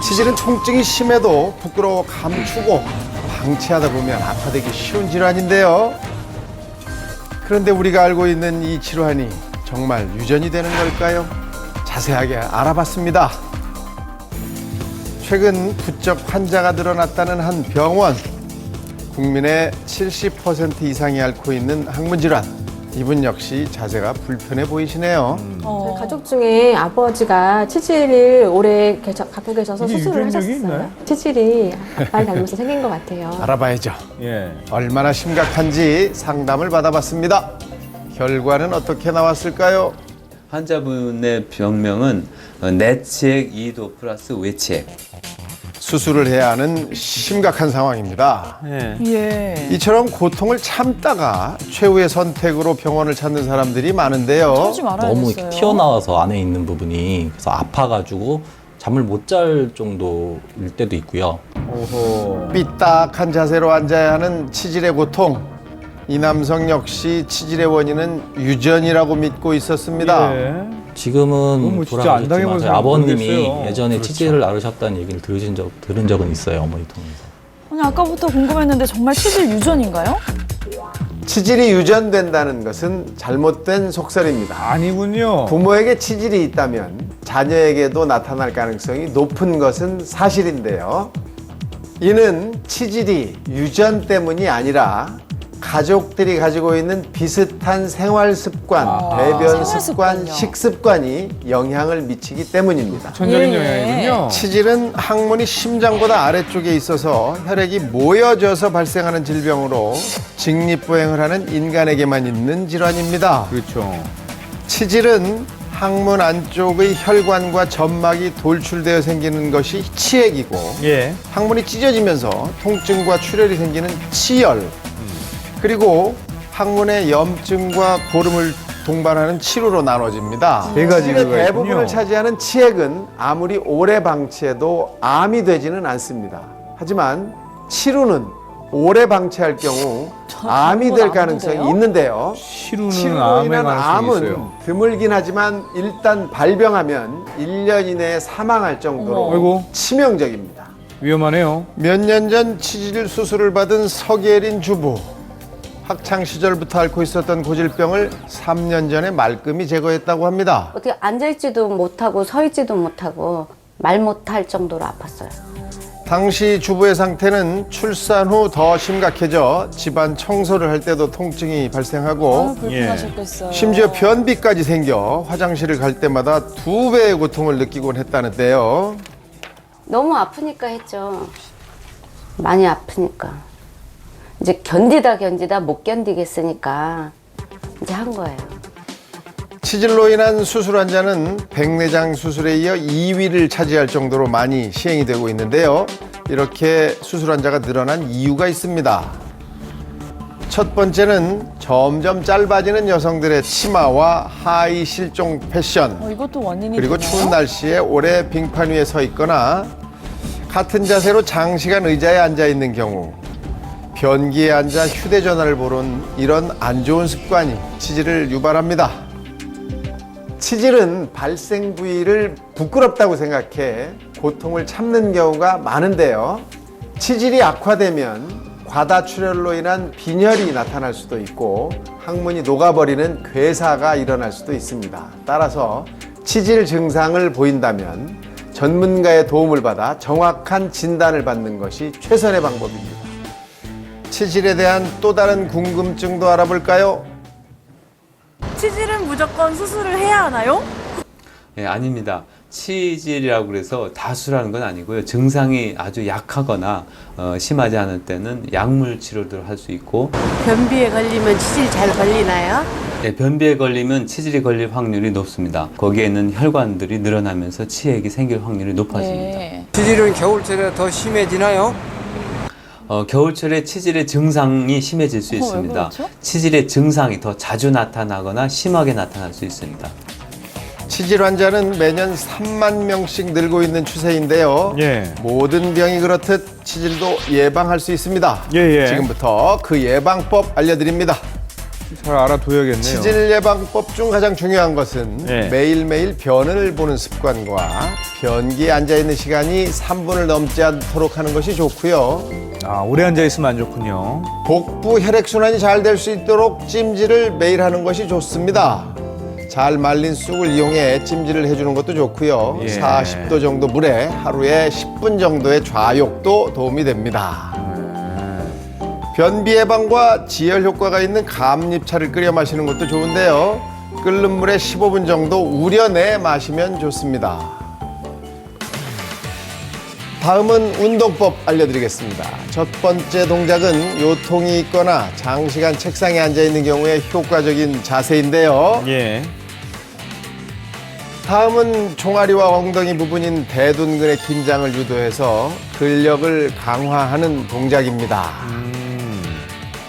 치질은 통증이 심해도 부끄러워 감추고 방치하다 보면 악화되기 쉬운 질환인데요. 그런데 우리가 알고 있는 이 질환이 정말 유전이 되는 걸까요? 자세하게 알아봤습니다. 최근 부쩍 환자가 늘어났다는 한 병원. 국민의 70% 이상이 앓고 있는 항문질환. 이분 역시 자세가 불편해 보이시네요. 저희 가족 중에 아버지가 치질을 오래 갖고 계셔서 이게 수술을 유전력이 하셨어요. 있나요? 치질이 아빠를 닮아서 생긴 것 같아요. 알아봐야죠. 예. 얼마나 심각한지 상담을 받아봤습니다. 결과는 어떻게 나왔을까요? 환자분의 병명은 내치액 2도 플러스 외치액. 수술을 해야 하는 심각한 상황입니다. 예. 이처럼 고통을 참다가 최후의 선택으로 병원을 찾는 사람들이 많은데요. 너무 이렇게 튀어나와서 안에 있는 부분이 그래서 아파가지고 잠을 못 잘 정도일 때도 있고요. 오호. 삐딱한 자세로 앉아야 하는 치질의 고통. 이 남성 역시 치질의 원인은 유전이라고 믿고 있었습니다. 예. 지금은 그건 뭐 진짜 안 당해본 돌아가셨지만 저희 사람 아버님이 모르겠어요. 예전에 그렇죠. 치질을 앓으셨다는 얘기를 들은 적은 있어요, 어머니 통해서. 아니 아까부터 궁금했는데 정말 치질 유전인가요? 치질이 유전된다는 것은 잘못된 속설입니다. 아니군요. 부모에게 치질이 있다면 자녀에게도 나타날 가능성이 높은 것은 사실인데요. 이는 치질이 유전 때문이 아니라 가족들이 가지고 있는 비슷한 생활 습관, 배변 습관, 습관요. 식습관이 영향을 미치기 때문입니다. 전적인 예. 영향이군요. 치질은 항문이 심장보다 아래쪽에 있어서 혈액이 모여져서 발생하는 질병으로 직립보행을 하는 인간에게만 있는 질환입니다. 그렇죠. 치질은 항문 안쪽의 혈관과 점막이 돌출되어 생기는 것이 치액이고 예. 항문이 찢어지면서 통증과 출혈이 생기는 치열, 그리고 항문의 염증과 고름을 동반하는 치루로 나눠집니다. 세 가지가 치질의 있군요. 대부분을 차지하는 치액은 아무리 오래 방치해도 암이 되지는 않습니다. 하지만 치루는 오래 방치할 경우 암이 될 암도 가능성이 돼요? 있는데요. 치루는 치루로 암에 인한 가능성이 암은 있어요. 드물긴 하지만 일단 발병하면 1년 이내에 사망할 정도로 아이고. 치명적입니다. 위험하네요. 몇 년 전 치질 수술을 받은 서계린 주부. 학창 시절부터 앓고 있었던 고질병을 3년 전에 말끔히 제거했다고 합니다. 어떻게 앉아있지도 못하고 서있지도 못하고 말 못할 정도로 아팠어요. 당시 주부의 상태는 출산 후 더 심각해져 집안 청소를 할 때도 통증이 발생하고 불편하셨겠어요. 심지어 변비까지 생겨 화장실을 갈 때마다 2배의 고통을 느끼곤 했다는데요. 너무 아프니까 했죠. 많이 아프니까. 이제 견디다 못 견디겠으니까 이제 한 거예요. 치질로 인한 수술 환자는 백내장 수술에 이어 2위를 차지할 정도로 많이 시행이 되고 있는데요. 이렇게 수술 환자가 늘어난 이유가 있습니다. 첫 번째는 점점 짧아지는 여성들의 치마와 하의 실종 패션, 이것도 원인이 그리고 되나요? 추운 날씨에 오래 빙판 위에 서 있거나 같은 자세로 장시간 의자에 앉아 있는 경우, 변기에 앉아 휴대전화를 보는 이런 안 좋은 습관이 치질을 유발합니다. 치질은 발생 부위를 부끄럽다고 생각해 고통을 참는 경우가 많은데요. 치질이 악화되면 과다 출혈로 인한 빈혈이 나타날 수도 있고 항문이 녹아버리는 괴사가 일어날 수도 있습니다. 따라서 치질 증상을 보인다면 전문가의 도움을 받아 정확한 진단을 받는 것이 최선의 방법입니다. 치질에 대한 또 다른 궁금증도 알아볼까요? 치질은 무조건 수술을 해야 하나요? 예, 아닙니다. 치질이라고 그래서 다수라는 건 아니고요. 증상이 아주 약하거나 심하지 않을 때는 약물 치료를 할 수 있고, 변비에 걸리면 치질 잘 걸리나요? 예, 변비에 걸리면 치질이 걸릴 확률이 높습니다. 거기에 있는 혈관들이 늘어나면서 치액이 생길 확률이 높아집니다. 네. 치질은 겨울철에 더 심해지나요? 겨울철에 치질의 증상이 심해질 수 있습니다. 그렇죠? 치질의 증상이 더 자주 나타나거나 심하게 나타날 수 있습니다. 치질 환자는 매년 3만 명씩 늘고 있는 추세인데요. 예. 모든 병이 그렇듯 치질도 예방할 수 있습니다. 예, 예. 지금부터 그 예방법 알려드립니다. 잘 알아둬야겠네요. 치질 예방법 중 가장 중요한 것은 네. 매일매일 변을 보는 습관과 변기에 앉아있는 시간이 3분을 넘지 않도록 하는 것이 좋고요. 아, 오래 앉아 있으면 안 좋군요. 복부 혈액순환이 잘 될 수 있도록 찜질을 매일 하는 것이 좋습니다. 잘 말린 쑥을 이용해 찜질을 해주는 것도 좋고요. 예. 40도 정도 물에 하루에 10분 정도의 좌욕도 도움이 됩니다. 변비 예방과 지혈 효과가 있는 감잎차를 끓여 마시는 것도 좋은데요. 끓는 물에 15분 정도 우려내 마시면 좋습니다. 다음은 운동법 알려드리겠습니다. 첫 번째 동작은 요통이 있거나 장시간 책상에 앉아 있는 경우에 효과적인 자세인데요. 예. 다음은 종아리와 엉덩이 부분인 대둔근의 긴장을 유도해서 근력을 강화하는 동작입니다.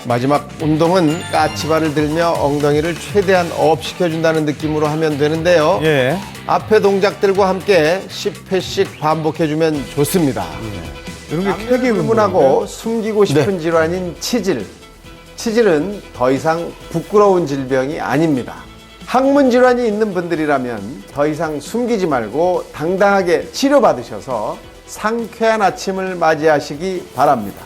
마지막 운동은 까치발을 들며 엉덩이를 최대한 업시켜준다는 느낌으로 하면 되는데요. 예. 앞의 동작들과 함께 10회씩 반복해주면 좋습니다. 이런 게 쾌기 불문하고 숨기고 싶은 질환인 치질. 치질은 더 이상 부끄러운 질병이 아닙니다. 항문 질환이 있는 분들이라면 더 이상 숨기지 말고 당당하게 치료받으셔서 상쾌한 아침을 맞이하시기 바랍니다.